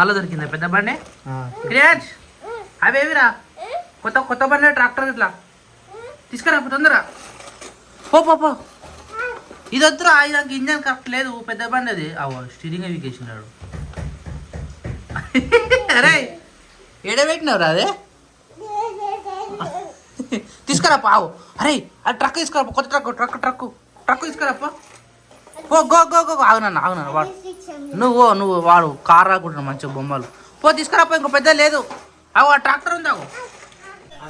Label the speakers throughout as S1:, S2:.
S1: మళ్ళీ దొరికిందా పెద్ద బండి? క్రియాజ్ అవేవిరా కొత్త కొత్త బండి ట్రాక్టర్ ఇట్లా తీసుకురా తొందరగా పో పో పో. ఇది వద్దురా, ఇదానికి ఇంజన్ కరెక్ట్ లేదు, పెద్ద బండి అది. అవో స్టీరింగ్ వీకేసినాడు. అరే ఏడబెట్టినవురా అదే, తీసుకురా పావు. అరే అది ట్రక్ తీసుకురా, కొత్త ట్రక్ తీసుకురా పో. గో గో గో ఆగునన్నా వాడు నువ్వు వాడు కార్ రాకుంటున్నా మంచిగా బొమ్మలు పో తీసుకురా పో. ఇంకో పెద్ద లేదు, అవు ఆ ట్రాక్టర్ ఉంది అవు.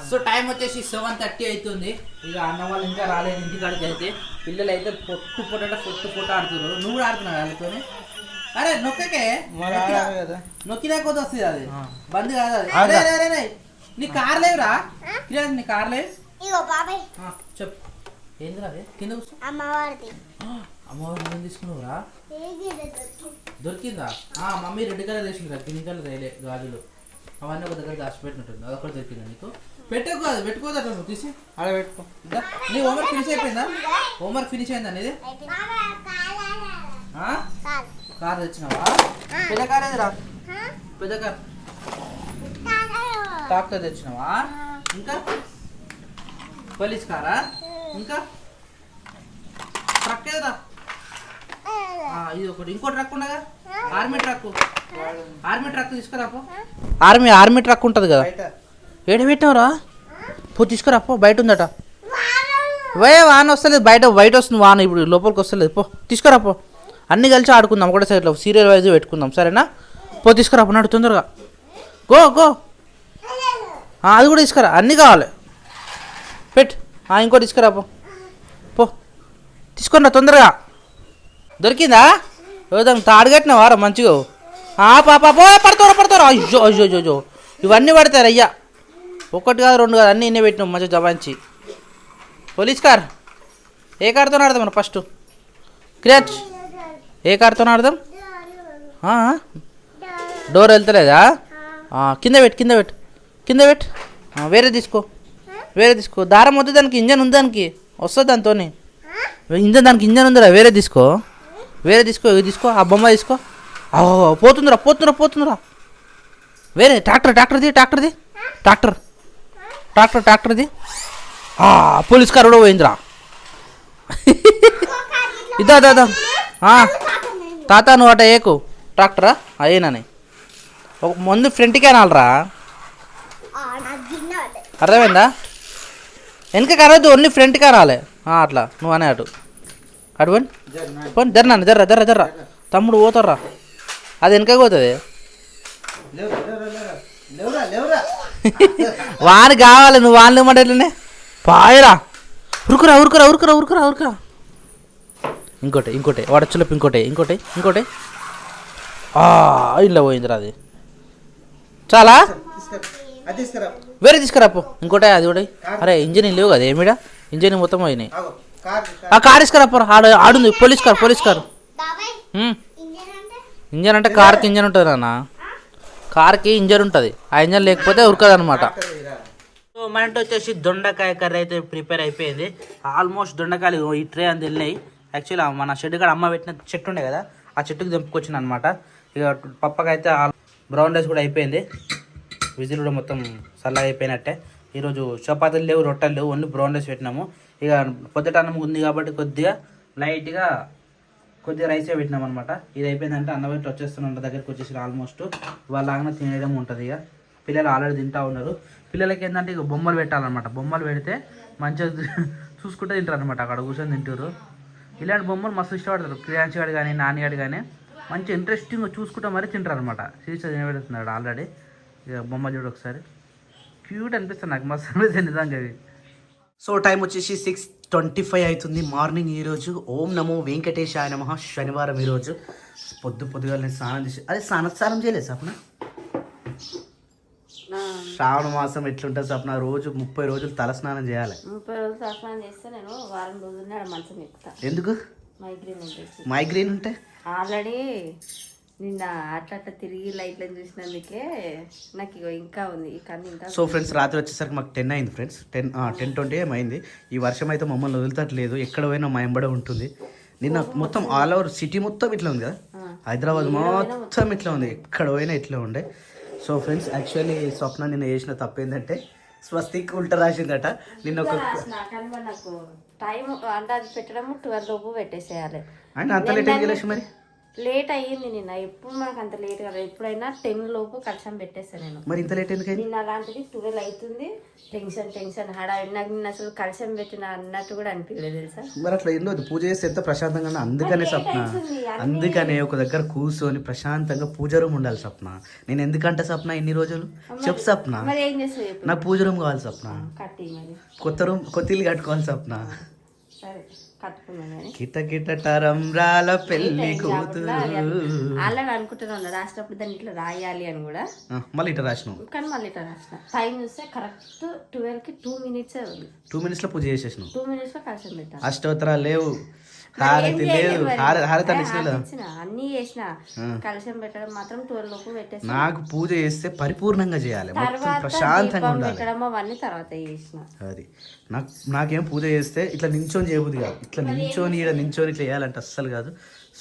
S1: సో టైం వచ్చేసి 7:30 అవుతుంది. ఇక అన్న వాళ్ళు ఇంకా రాలేదు ఇంటికాడికి. అయితే పిల్లలు అయితే పొట్టు ఆడుతున్నారు. నువ్వు కూడా ఆడుతున్నావు వాళ్ళతో. అరే నొక్కకే నొక్కినా కొద్ది వస్తుంది, అది బంద్ కాదు అది. అరే అరే అరే నీ కార్ లేవురా, నీ కార్ లేవు. చెప్పు ఏందిరా అదే కింద కూర్చో. అమ్మవారు ఏం తీసుకున్నావురా? దొరికిందా? మమ్మీ రెడ్ కలర్ వేసిందిరా, గ్రీన్ కలర్ వేయలే గాజులు. అవన్నీ ఒక దగ్గర దాచిపెట్టినట్టుంది, అదొకటి దొరికిందా నీకు? పెట్టుకోదు పెట్టుకోదట, నువ్వు తీసి అలా పెట్టుకో. నీ హోంవర్క్ ఫినిష్ అయిపోయిందా? హోంవర్క్ ఫినిష్ అయిందా అనేది? కార్ తెచ్చినావా? పెద్ద కార్ ఏదిరా? పెద్ద కార్ ట్రాక్టర్ తెచ్చినావా? ఇంకా పోలీస్ కారా? ఇంకా ట్రక్ ఏదిరా? ఇది ఒకటి. ఇంకో ట్రక్ ఉండగా ఆర్మీ ట్రక్ తీసుకురాపో. ఆర్మీ ట్రక్ ఉంటుంది కదా, ఏడ పెట్టినవరా? పో తీసుకురాపో, బయట ఉందట. వాన వస్తలేదు, బయట వస్తుంది వాన, ఇప్పుడు లోపలికి వస్తలేదు. పో తీసుకురాపో, అన్నీ కలిసి ఆడుకుందాం ఒకటే సైడ్లో, సీరియల్ వైజ్ పెట్టుకుందాం సరేనా? పో తీసుకురాపో నాడు తొందరగా. గో గో అది కూడా తీసుకురా, అన్నీ కావాలి పెట్టు. ఇంకోటి తీసుకురాపో పో, తీసుకున్నా తొందరగా. దొరికిందా? ఏదో తాడు కట్టినవారా మంచిగా? పాపా పో, పడతారా? అయ్యో అయ్యో అయ్యో ఇవన్నీ పడతారు అయ్యా. ఒకటి కాదు రెండు కాదు, అన్నీ ఇన్నే పెట్టినాం మంచిగా జబాంచి. పోలీస్ కార్ ఏ కార్తో ఆడదాం మనం ఫస్ట్? క్రియాచ్ ఏ కార్తో ఆడదాం? డోర్ వెళ్తలేదా? కింద పెట్టు. వేరే తీసుకో. దారం వద్దు, దానికి ఇంజన్ ఉంది, దానికి వస్తుంది దాంతో దానికి ఇంజన్ ఉందిరా. వేరే తీసుకో. ఇది తీసుకో, ఆ బొమ్మ తీసుకో. పోతుందిరా. వేరే ట్రాక్టర్ది. పోలీస్ కార్ కూడా పోయిందిరా. ఇదా తాత నువ్వు అట ఏకు ట్రాక్టరా అయ్యేనని ఒక ముందు ఫ్రంట్కే అనాలరా, అర్థమైందా? వెనక కరవద్దు, ఓన్లీ ఫ్రంట్కే అనాలి. అట్లా నువ్వు అనే అటువంటి జర్రా తమ్ముడు పోతారా, అది వెనక పోతుంది. వాని కావాలి, నువ్వు వాని ఇవ్వమంటే పాయరా. ఉరుకురా. ఇంకోటి వాడచ్చులపు ఇంకోటి ఇలా పోయిందిరా అది. చాలా వేరే తీసుకురాపో. ఇంకోటి అది కూడా. అరే ఇంజన్ లేవు కదా ఏమిడా, ఇంజన్ మొత్తం పోయినాయి. కార్ తీసుకురాపో. ఆడుంది పోలీస్ కార్. ఇంజన్ అంటే కార్కి ఇంజన్ ఉంటుంది అన్న, కార్కి ఇంజన్ ఉంటుంది, ఆ ఇంజన్ లేకపోతే ఉరకదు అనమాట. సో మన ఇంటి వచ్చేసి దొండకాయ కర్రీ అయితే ప్రిపేర్ అయిపోయింది. ఆల్మోస్ట్ దొండకాయలు ఈ ట్రే అంత వెళ్ళినాయి. యాక్చువల్లీ మన షెడ్ కాడ అమ్మ పెట్టిన చెట్టు ఉండే కదా, ఆ చెట్టుకి దింపుకొచ్చింది అనమాట. ఇక పప్పకైతే బ్రౌన్ రైస్ కూడా అయిపోయింది, విజిల్ కూడా మొత్తం చల్లగా అయిపోయినట్టే. ఈరోజు చపాతీలు లేవు, రొట్టెలు లేవు, ఓన్లీ బ్రౌన్ రైస్ పెట్టినాము. ఇక పొద్దుట అన్నం ఉంది కాబట్టి కొద్దిగా రైసే పెట్టినాం అనమాట. ఇది అయిపోయిందంటే అన్నం పెట్టి వచ్చేస్తున్నాం దగ్గరికి వచ్చేసి. ఆల్మోస్ట్ వాళ్ళలాగానే తినేయడం ఉంటుంది. ఇక పిల్లలు ఆల్రెడీ తింటూ ఉన్నారు. పిల్లలకి ఏంటంటే ఇక బొమ్మలు పెట్టాలన్నమాట. బొమ్మలు పెడితే మంచిగా చూసుకుంటే తింటారు అనమాట, అక్కడ కూర్చొని తింటారు. ఇలాంటి బొమ్మలు మస్తు ఇష్టపడతారు. క్రియాంశి గారు కానీ నాన్నగాడు కానీ మంచి ఇంట్రెస్టింగ్గా చూసుకుంటా మరీ తింటారు అనమాట. సీరియస్గా తినబెడుతున్నాడు ఆల్రెడీ. ఇక బొమ్మలు చూడు ఒకసారి, క్యూట్ అనిపిస్తుంది నాకు మస్తు అనిపిస్తుంది నిజంగా అవి. సో టైం వచ్చేసి 6:25 అవుతుంది మార్నింగ్. ఈరోజు ఓం నమో వెంకటేశాయ నమః. శనివారం ఈరోజు పొద్దుగా నేను స్నానం చేసి, అదే స్నానం చేయలేదు సప్న. శ్రావణ మాసం ఎట్లుంటుంది సప్న? రోజు 30 రోజులు తల స్నానం చేయాలి.
S2: 30 రోజులు తల స్నానం చేస్తే నేను వారం రోజులనే మంచం ఎక్కుతా.
S1: ఎందుకు? మైగ్రేన్ ఉంటే
S2: ఆల్రెడీ నిన్న అట్లా తిరిగి లైట్లను చూసినందుకే నాకు ఇంకా ఉంది ఈ కన్ను ఇంకా.
S1: సో ఫ్రెండ్స్ రాత్రి వచ్చేసరికి మాకు 10 అయింది ఫ్రెండ్స్. 10:20 ఏమైంది. ఈ వర్షం అయితే మమ్మల్ని వదులుతట్లేదు, ఎక్కడ పోయినా మా ఎంబడే ఉంటుంది.
S3: నిన్న మొత్తం ఆల్ ఓవర్ సిటీ మొత్తం ఇట్లా ఉంది కదా, హైదరాబాద్ మొత్తం ఇట్లా ఉంది, ఎక్కడ పోయినా ఇట్లా ఉండే. సో ఫ్రెండ్స్ యాక్చువల్లీ స్వప్న నిన్న చేసిన తప్పు ఏంటంటే స్వస్తిక్ ఉల్టా రాసిందట. నిన్న ఒక
S2: నాకు టైం అంటే అది పెట్టడం 12 లోపు పెట్టేసేయాలి.
S3: అండ్ అంత లేట్ ఏం చేయలేసి మరి
S2: లేట్ అయ్యింది నిన్న. ఎప్పుడు మనకు అంత లేట్ కదా, ఎప్పుడైనా 10 లోపు కలశం పెట్టేస్తాను నేను.
S3: మరి ఇంత లేట్ ఎందుకు
S2: నిన్న అలాంటిది 12 అవుతుంది. టెన్షన్ హడావిడి. నాకు నిన్న అసలు కలశం పెట్టిన అన్నట్టు కూడా అనిపించలేదు తెలుసా.
S3: మరి అట్లా ఎన్నో పూజ చేస్తే ఎంత ప్రశాంతంగా, అందుకనే స్వప్న, అందుకనే ఒక దగ్గర కూర్చొని ప్రశాంతంగా పూజ రూమ్ ఉండాలి స్వప్న. నేను ఎందుకంటే స్వప్న ఇన్ని రోజులు చెప్పు స్వప్న,
S2: మరి ఏం చేస్తావు?
S3: నాకు పూజ రూమ్ కావాలి స్వప్న,
S2: కట్టి మరి
S3: కొత్త ఇల్లు కట్టుకోవాలి స్వప్న.
S2: సరే కట్టుకున్నాను.
S3: కిటకిటరంరాల పెళ్లి కూతురు
S2: అలా అనుకుంటున్నా, రాసినప్పుడు దాన్ని ఇట్లా రాయాలి అని కూడా.
S3: మళ్ళీ ఇట్లా రాసినావు
S2: కానీ మళ్ళీ ఇట్లా రాసిన. టైం చూస్తే కరెక్ట్ 12కి 2 minutes ఉంది.
S3: 2 minutes లో పూజ చేసేసినావు.
S2: 2 minutes లో కలశం పెట్టాను.
S3: అష్టోత్తరాలు లేవు, హారతి లేదు, హారతి
S2: అన్ని చేసిన. కలశం పెట్టడం మాత్రం 12 లోపు పెట్టేసి.
S3: నాకు పూజ చేస్తే పరిపూర్ణంగా చేయాలి,
S2: తర్వాత
S3: ప్రశాంతంగా ఉండాలి.
S2: పెట్టడం అవన్నీ తర్వాత చేసిన.
S3: అది నాకేం పూజ చేస్తే ఇట్లా నించొని చేయబుద్ది కాదు, ఇట్లా నించొని ఇట్లా చేయాలంటే అస్సలు కాదు.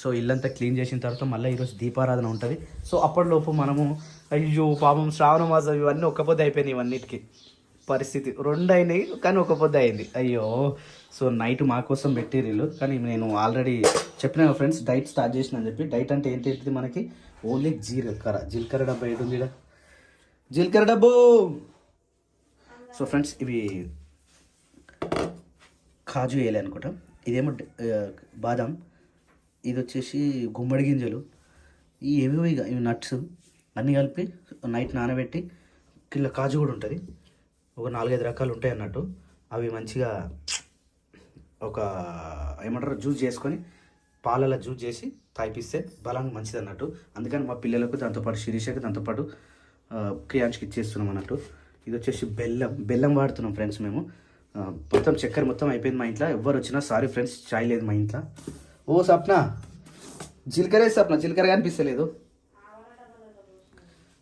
S3: సో ఇల్లంతా క్లీన్ చేసిన తర్వాత మళ్ళీ ఈరోజు దీపారాధన ఉంటుంది. సో అప్పటిలోపు మనము అయ్యో పాపం శ్రావణ మాసం ఇవన్నీ ఒక్క పొద్దు అయిపోయినాయి, ఇవన్నిటికి పరిస్థితి 2 అయినాయి కానీ ఒక పొద్దు అయింది. అయ్యో సో నైట్ మా కోసం పెట్టిర్రు, కానీ నేను ఆల్రెడీ చెప్పిన ఫ్రెండ్స్ డైట్ స్టార్ట్ చేసిన అని చెప్పి. డైట్ అంటే ఏంటి మనకి ఓన్లీ జీలకర్ర డబ్బా ఏంటి జీలకర్ర డబ్బు. సో ఫ్రెండ్స్ ఇవి కాజు వేయాలి అనుకుంటా, ఇదేమో బాదం, ఇది వచ్చేసి గుమ్మడి గింజలు, ఏమేమో ఇవి నట్స్ అన్నీ కలిపి నైట్ నానబెట్టి, కిలో కాజు కూడా ఉంటుంది, ఒక 4-5 రకాలు ఉంటాయి అన్నట్టు. అవి మంచిగా ఒక ఏమంటారు జ్యూస్ చేసుకొని పాలలో జ్యూస్ చేసి తాగిపిస్తే బలానికి మంచిది అన్నట్టు. అందుకని మా పిల్లలకు దాంతోపాటు శిరీషకి దాంతోపాటు క్రియాంష్కి ఇచ్చేస్తున్నాం అన్నట్టు. ఇది వచ్చేసి బెల్లం వాడుతున్నాం ఫ్రెండ్స్ మేము. మొత్తం చక్కెర మొత్తం అయిపోయింది మా ఇంట్లో. ఎవరు వచ్చినా సారీ ఫ్రెండ్స్ చాయ్ లేదు మా ఇంట్లో. ఓ సప్న జీలకర్ర సప్న, జీలకర్ర కనిపిస్తలేదు.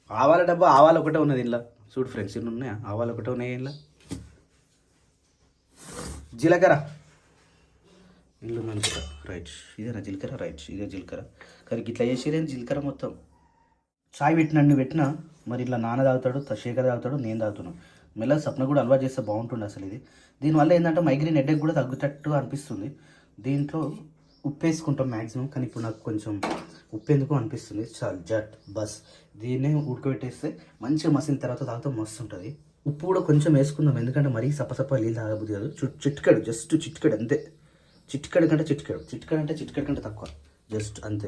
S3: ఆవాల డబ్బా ఆవాలు ఒకటే ఉన్నది ఇంట్లో. చూడు ఫ్రెండ్స్ ఇన్ని ఉన్నాయా, ఆవాలు ఒకటే ఉన్నాయి ఇంట్లో. జీలకర్ర ఇల్లు అనుకుంటా, రైట్ ఇదేనా జీలకర్ర, రైట్ ఇదే జీలకర్ర. కానీ ఇట్లా చేసేదేం జీలకర్ర మొత్తం. చాయ్ పెట్టినా మరి ఇట్లా నాన్న తాగుతాడు, శేఖర్ తాగుతాడు, నేను తాగుతున్నాను. మెల్లగా సప్న కూడా అలవాటు చేస్తే బాగుంటుండే అసలు. ఇది దీనివల్ల ఏంటంటే మైగ్రేన్ హెడేక్ కూడా తగ్గుతట్టు అనిపిస్తుంది. దీంట్లో ఉప్పు వేసుకుంటాం మ్యాక్సిమం, కానీ ఇప్పుడు నాకు కొంచెం ఉప్పు ఎందుకు అనిపిస్తుంది. చాలు జట్ బస్ దీన్నే ఉడకబెట్టేస్తే మంచిగా మసిన తర్వాత తాగితే మస్తు ఉంటుంది. ఉప్పు కూడా కొంచెం వేసుకుందాం, ఎందుకంటే మరీ సప్ప నీళ్ళు తాగబుద్ది కాదు. చిట్కడు, జస్ట్ చిట్కడు అంతే. చిట్కడు అంటే చిట్కడు కంటే తక్కువ, జస్ట్ అంతే.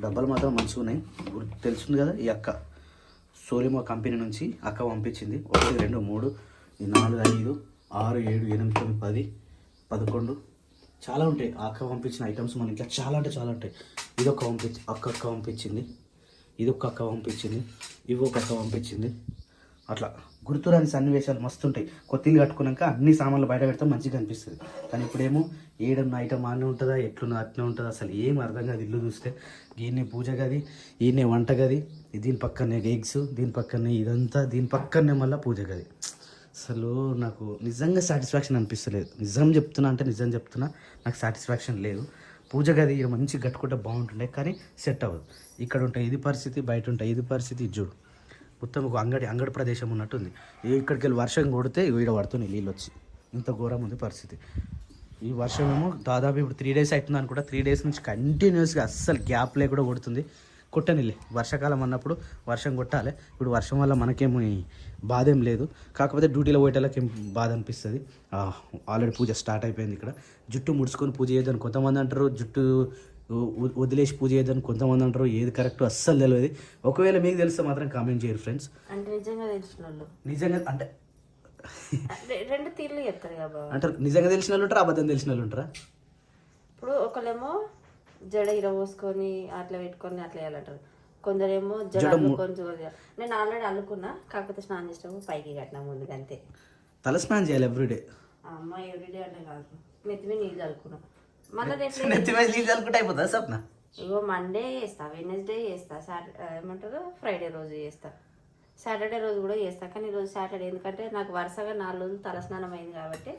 S3: డబ్బాలు మాత్రం మంచిగా ఉన్నాయి. తెలుస్తుంది కదా, ఈ అక్క సోలిమో కంపెనీ నుంచి అక్క పంపించింది. 1 2 3 4 5 6 7 8 9 10 11 చాలా ఉంటాయి. అక్క పంపించిన ఐటమ్స్ మన ఇంట్లో చాలా అంటే చాలా ఉంటాయి. ఇదొక అక్క పంపించింది, ఇదొక అక్క పంపించింది, ఇవి ఒక అక్క పంపించింది. అట్లా గుర్తురాని సన్నివేశాలు మస్తు ఉంటాయి. కొత్త ఇల్లు కట్టుకున్నాక అన్ని సామాన్లు బయట పెడితే మంచిగా అనిపిస్తుంది. కానీ ఇప్పుడేమో ఏడన్న ఐటమ్ అన్నీ ఉంటుందా, ఎట్లున్నా అట్నే ఉంటుంది, అసలు ఏం అర్థం కాదు. ఇల్లు చూస్తే ఈయనే పూజ గది, ఈయనే వంట గది, దీని పక్కనే ఎగ్స్, దీని పక్కనే ఇదంతా, దీని పక్కనే మళ్ళీ పూజ గది. అసలు నాకు నిజంగా సాటిస్ఫాక్షన్ అనిపిస్తలేదు. నిజం చెప్తున్నా, నాకు సాటిస్ఫాక్షన్ లేదు. పూజ గది ఇక్కడ మంచిగా కట్టుకుంటే బాగుంటుండే, కానీ సెట్ అవ్వదు. ఇక్కడ ఉంటాయి ఇది పరిస్థితి, బయట ఉంటాయి ఇది పరిస్థితి. ఇది చూడు మొత్తం ఒక అంగడి ప్రదేశం ఉన్నట్టుంది. ఇక్కడికి వెళ్ళి వర్షం కొడితే ఈడ పడుతున్నాయి నీళ్ళు వచ్చి, ఇంత ఘోరం ఉంది పరిస్థితి. ఈ వర్షం ఏమో దాదాపు ఇప్పుడు 3 days అవుతుంది అనుకుంటా. 3 days నుంచి కంటిన్యూస్గా అస్సలు గ్యాప్ లేకుండా కొడుతుంది. కొట్టనిలే, వర్షాకాలం అన్నప్పుడు వర్షం కొట్టాలి. ఇప్పుడు వర్షం వల్ల మనకేమో బాధ ఏం లేదు, కాకపోతే డ్యూటీలో పోయేటోళ్ళకి ఏం బాధ అనిపిస్తుంది. ఆల్రెడీ పూజ స్టార్ట్ అయిపోయింది. ఇక్కడ జుట్టు ముడుచుకొని పూజ చేయొద్దని కొంతమంది అంటారు, జుట్టు వదిలేసి పూజ చేయొద్దని కొంతమంది అంటారు. ఏది కరెక్ట్ అస్సలు తెలియదు. ఒకవేళ మీకు తెలిస్తే మాత్రం కామెంట్ చేయరు ఫ్రెండ్స్.
S2: అంటే నిజంగా తెలిసిన వాళ్ళు,
S3: నిజంగా అంటే
S2: 2 తీర్లు చెప్తారు కదా
S3: అంటారు. నిజంగా తెలిసిన వాళ్ళు ఉంటారా, అబద్ధం తెలిసిన వాళ్ళు ఉంటారా?
S2: ఇప్పుడు ఒకళ్ళేమో జడ ఇరవోసుకొని అట్లా పెట్టుకొని అట్లా వేయాలంటారు. కొందరేమో జడ అల్లుకొని చూడాలి. నేను ఆల్రెడీ అల్లుకున్నా, కాకపోతే స్నానం చేసినప్పుడు పైకి కట్టినా ముందుకు అంతే.
S3: తల స్నానం చేయాలి ఎవ్రీడే.
S2: అమ్మ ఎవ్రీడే అంటే కాదు, నెత్తిమే నీళ్ళు చల్లుకున్నా. మళ్ళీ
S3: నెత్తిమే నీళ్ళు చల్లుకుంటే అయిపోతుందా సప్న?
S2: ఇగో మండే చేస్తా, వెడ్నెస్డే చేస్తా, ఏమంటారు ఫ్రైడే రోజు చేస్తా, సాటర్డే రోజు కూడా చేస్తా. కానీ ఈరోజు సాటర్డే ఎందుకంటే నాకు వరుసగా 4 రోజులు తలస్నానం అయింది కాబట్టి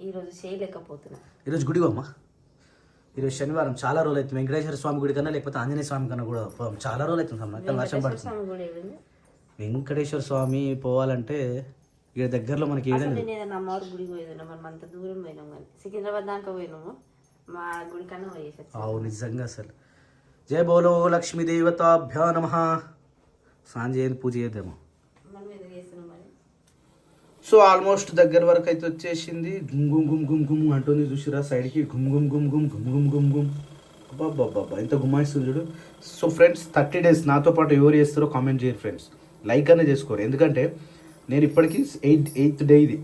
S2: ఈరోజు చేయలేకపోతున్నా.
S3: ఈరోజు గుడివమ్మా, ఈరోజు శనివారం చాలా రోజులు అవుతుంది. వెంకటేశ్వర స్వామి గుడి కన్నా లేకపోతే ఆంజనేయ స్వామి కన్నా కూడా చాలా రోజులు అవుతుంది అమ్మ. ఇక్కడ వర్షం పడుతుంది.
S2: స్వామి కూడా ఏమైంది?
S3: వెంకటేశ్వర స్వామి పోవాలంటే ఇక్కడ దగ్గరలో మనకి ఏడా
S2: అసలు నేను ఏదైనా అమ్మవారి గుడికి పోయేదాం, మనం అంత దూరం పోయినాం కానీ సికింద్రాబాద్ దాకా పోయినాము, మా గుడి కన్నా పోయేసి.
S3: అవు నిజంగా అసలు. జయ బోలో లక్ష్మీ దేవతాభ్యో నమః. స్నానం చేయదు, పూజ చేద్దాము.
S2: మనం ఎందుకు చేస్తున్నాం మరి?
S3: సో ఆల్మోస్ట్ దగ్గర వరకు అయితే వచ్చేసింది. గుమ్ గుమ్ గుమ్ గుమ్ గుమ్ అంటుంది చూసిరా సైడ్కి. గుమ్ గుమ్ గుమ్ గుమ్ గుమ్ గుమ్ గుమ్ గుమ్. బాబా ఎంత గుమ్మాయిస్తుంది చూడు. సో ఫ్రెండ్స్ 30 days నాతో పాటు ఎవరు చేస్తారో కామెంట్ చేయరు ఫ్రెండ్స్. లైక్ అనే చేసుకోరు, ఎందుకంటే నేను ఇప్పటికీ 8th డే ఇది.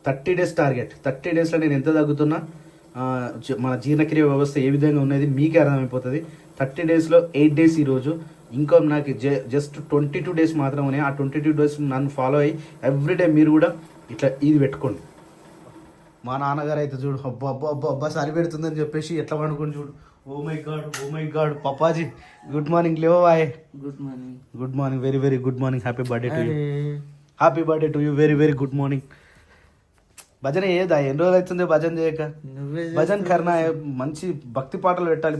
S3: 30 days టార్గెట్. 30 daysలో నేను ఎంత తగ్గుతున్నా, మన జీర్ణక్రియ వ్యవస్థ ఏ విధంగా ఉన్నది మీకే అర్థమైపోతుంది. 30 daysలో 8 days ఈరోజు. ఇంకా నాకు జస్ట్ 22 days మాత్రం ఉన్నాయి. ఆ 22 days నన్ను ఫాలో అయ్యి ఎవ్రీడే మీరు కూడా ఇట్లా ఇది పెట్టుకోండి. మా నాన్నగారు అయితే చూడు అబ్బా అబ్బా అబ్బా అబ్బా సరి పెడుతుందని చెప్పేసి ఎట్లా పండుకొని చూడు. ఓ మై గాడ్ పప్పాజీ గుడ్ మార్నింగ్. లేవో boy. Good morning very very good morning. Happy birthday to you. Happy birthday to you. Very very good morning. భజన ఏదా ఎన్ని రోజులు అవుతుంది భజన చేయక? భజన కర్ణ మంచి భక్తి పాటలు పెట్టాలి.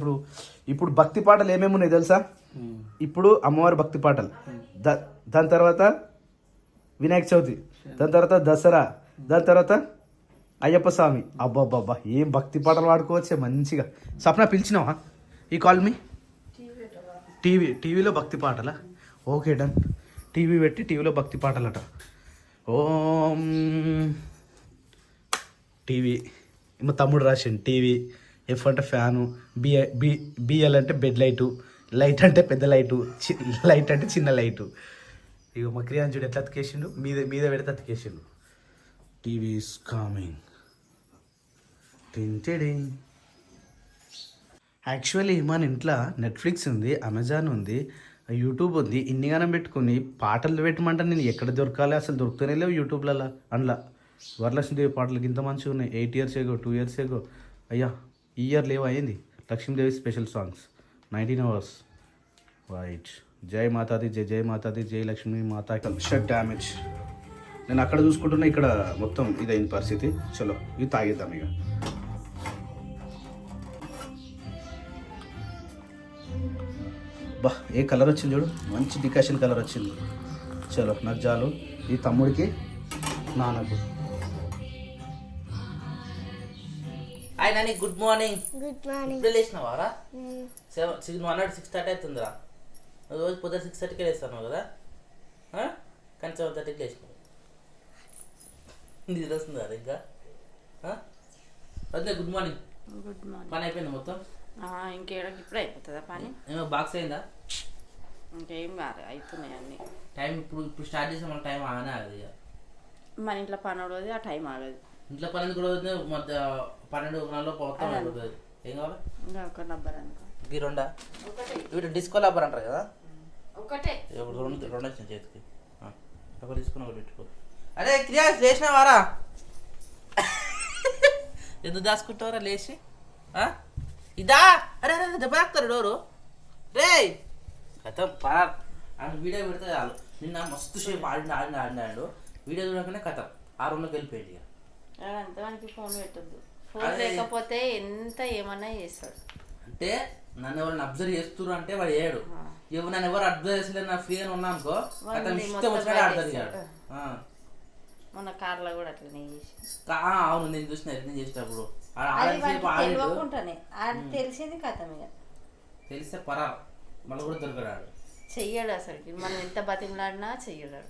S3: ఇప్పుడు భక్తి పాటలు ఏమేమి ఉన్నాయి తెలుసా? ఇప్పుడు అమ్మవారి భక్తి పాటలు, దాని తర్వాత వినాయక చవితి, దాని తర్వాత దసరా, దాని తర్వాత అయ్యప్ప స్వామి. అబ్బాబ్బాబ్బా ఏం భక్తి పాటలు పాడుకోవచ్చే మంచిగా. సప్న పిలిచినావా? ఈ కాల్ మీ. టీవీలో భక్తి పాటలా? Okay done. టీవీ పెట్టి టీవీలో భక్తి పాటలట. ఓం టీవీ. మా తమ్ముడు రాసిండు టీవీ. ఎఫ్ అంటే ఫ్యాను, బిఎల్ అంటే బెడ్ లైటు, లైట్ అంటే పెద్ద లైటు, లైట్ అంటే చిన్న లైటు. ఇక మా క్రియాంజుడు ఎట్లా అతికేసిండు, మీద పెడితే అతికేసిండు. TV is coming. యాక్చువల్లీ మన ఇంట్లో నెట్ఫ్లిక్స్ ఉంది, అమెజాన్ ఉంది, యూట్యూబ్ ఉంది. ఇన్నిగానం పెట్టుకుని పాటలు పెట్టమంటే నేను ఎక్కడ దొరకాలి? అసలు దొరుకుతూనే లేవు యూట్యూబ్లలో. అందులో వరలక్ష్మీదేవి పాటలకి ఇంత మంచిగా ఉన్నాయి. 8 years ago 2 years ago. అయ్యా ఈ ఇయర్ లేవు అయింది. Lakshmidevi special songs 19 hours. Right. జై మాతాది, జై జై మాతాది, జై లక్ష్మీ మాతా. Shirt damage. నేను అక్కడ చూసుకుంటున్నా, ఇక్కడ మొత్తం ఇదైన పరిస్థితి. చలో ఇది తాగిద్దాం ఇక. బా ఏ కలర్ వచ్చింది చూడు, మంచి డికాషన్ కలర్ వచ్చింది. చలో నాకు చాలు. ఈ తమ్ముడికి నాన్నకు.
S1: Hi Nani, good morning. ఇప్పుడు లేచినావారా? 6:30 అవుతుందిరా. రోజు పొద్దున 6:30కే లేస్తాను కదా, కానీ 7:30కి లేచినావు. ఇది వస్తుందా ఇంకా? వద్దే గుడ్ మార్నింగ్.
S2: Good morning.
S1: పని అయిపోయింది మొత్తం?
S2: ఇంకేడకి ఇప్పుడు అయిపోతుందా పని?
S1: ఏమో బాక్స్ అయిందా?
S2: ఇంకేం కాదు, అవుతున్నాయి అన్నీ.
S1: టైం ఇప్పుడు స్టార్ట్ చేసాం, మన టైం ఆగానే ఆగదు. ఇక
S2: మన ఇంట్లో పని అవదు, ఆ టైం ఆగదు.
S1: ఇంట్లో పని కూడా వద్దు, మధ్య 12 మొత్తం అయిపోతుంది. ఏం కావాలి?
S2: ఇంకా ఒక నెంబర్ అనుకో.
S1: ఈ రెండా? వీటి డిస్కో లాబర్ అంటారు కదా,
S2: ఒకటే.
S1: రెండు వచ్చిన చేతికి. ఒకటి తీసుకుని ఒకటి పెట్టుకో. అరే క్రియాస్ లేచినావారా? ఎందుకు దాచుకుంటావరా లేచి? ఇదా? అరే అరే దెబ్బ తాకుతారు డోరు రే. కథం పరా అని వీడియో పెడితే చాలు. నిన్న మస్తు సేపు ఆడినాడు. వీడియో చూడగానే కథం 6 వెళ్ళిపోయింది. ఇక
S2: అంతవానికి ఫోన్ పెట్టద్దు. ఫోన్ లేకపోతే ఎంత ఏమన్నా చేస్తాడు.
S1: అంటే నన్ను ఎవరైనా అబ్జర్వ్ చేస్తున్నారు అంటే వాడు ఏడు. నన్ను ఎవరు అబ్జర్వ్ చేసలేదు, నా ఫ్రీగా ఉన్నా అనుకో ఇష్టం వచ్చినట్టు ఆడతారు.
S2: మన కార్లో కూడా అట్లనే చేసి.
S1: అవును, నేను చూసిన నేను చేసేటప్పుడు
S2: తెలియకుండానే అది తెలిసింది కథం. ఇక
S1: తెలిస్తే పరా మళ్ళీ కూడా దొరకడాడు.
S2: చెయ్యడు అసలుకి, మనం ఎంత బతిమలాడినా చెయ్యడు.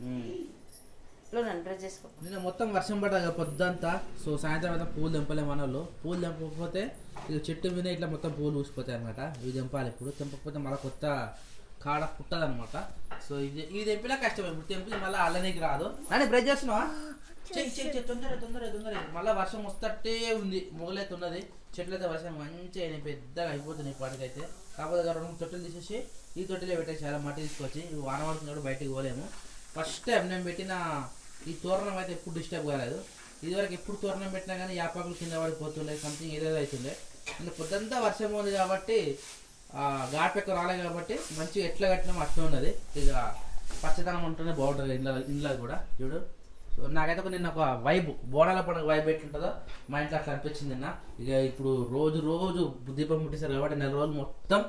S2: నన్ను డ్రెస్ చేసుకో.
S1: నేను మొత్తం వర్షం పడ్డా పొద్దంతా. సో సాయంత్రం అయితే పూలు తెంపలే మన వాళ్ళు. పూలు తెంపకపోతే ఇది చెట్టు మీద ఇట్లా మొత్తం పూలు ఊసిపోతాయి అనమాట. ఇవి తెంపాలి. ఇప్పుడు తెంపకపోతే మళ్ళీ కొత్త కాడ పుట్టదు అనమాట. సో ఇది తెంపినా కష్టం. ఇప్పుడు తెంపి మళ్ళీ అల్లనికి రాదు. అని బ్రష్ చేస్తున్నావా? తొందర మళ్ళీ వర్షం వస్తట్టే ఉంది, మొగలైతే ఉన్నది. చెట్లు అయితే వర్షం మంచిగా పెద్దగా అయిపోతున్నాయి పాటికైతే. కాకపోతే 2 తొట్టెలు తీసేసి ఈ తొట్టెలే పెట్టేసి అలా మట్టి తీసుకొచ్చి వాన పడుతున్నాడు, బయటికి పోలేము. ఫస్ట్ టైం నేను పెట్టిన ఈ తోరణం అయితే ఎప్పుడు డిస్టర్బ్ కాలేదు. ఇదివరకు ఎప్పుడు తోరణం పెట్టినా కానీ యాపాకులు కింద పడిపోతుండే, సంథింగ్ ఏదేదో అవుతుండే. అంటే పొద్దంతా వర్షం ఉంది కాబట్టి ఘాట్ రాలేదు కాబట్టి మంచిగా ఎట్లా కట్టినామో అట్లా ఉన్నది. ఇక పచ్చదనం ఉంటేనే బాగుంటుంది ఇంట్లో కూడా. చూడు సో నాకైతే ఒక నిన్న ఒక వైబ్ బోనాల పండుగ వైబ్ ఎట్లుంటుందో మా ఇంట్లో అట్లా అనిపించింది నిన్న. ఇక ఇప్పుడు రోజు రోజు దీపం ముట్టిస్తారు కాబట్టి 4 రోజులు మొత్తం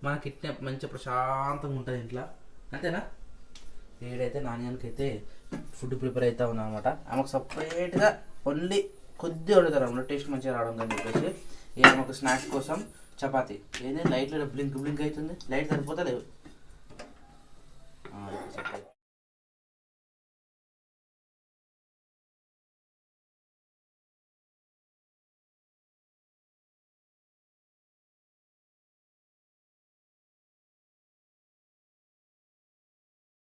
S1: మనకి ఇట్నే మంచిగా ప్రశాంతంగా ఉంటుంది ఇంట్లో, అంతేనా. ఏడైతే నాణ్యానికి అయితే ఫుడ్ ప్రిపేర్ అవుతా ఉన్నా అనమాట. ఆమెకు సపరేట్గా ఓన్లీ కొద్దిగా వండుతారు అన్నమాట, టేస్ట్ మంచిగా రావడం అని చెప్పేసి. ఇక ఆమెకు స్నాక్స్ కోసం చపాతి. ఏంది లైట్లో బ్లింక్ బ్లింక్ అవుతుంది, లైట్ సరిపోతలేదు.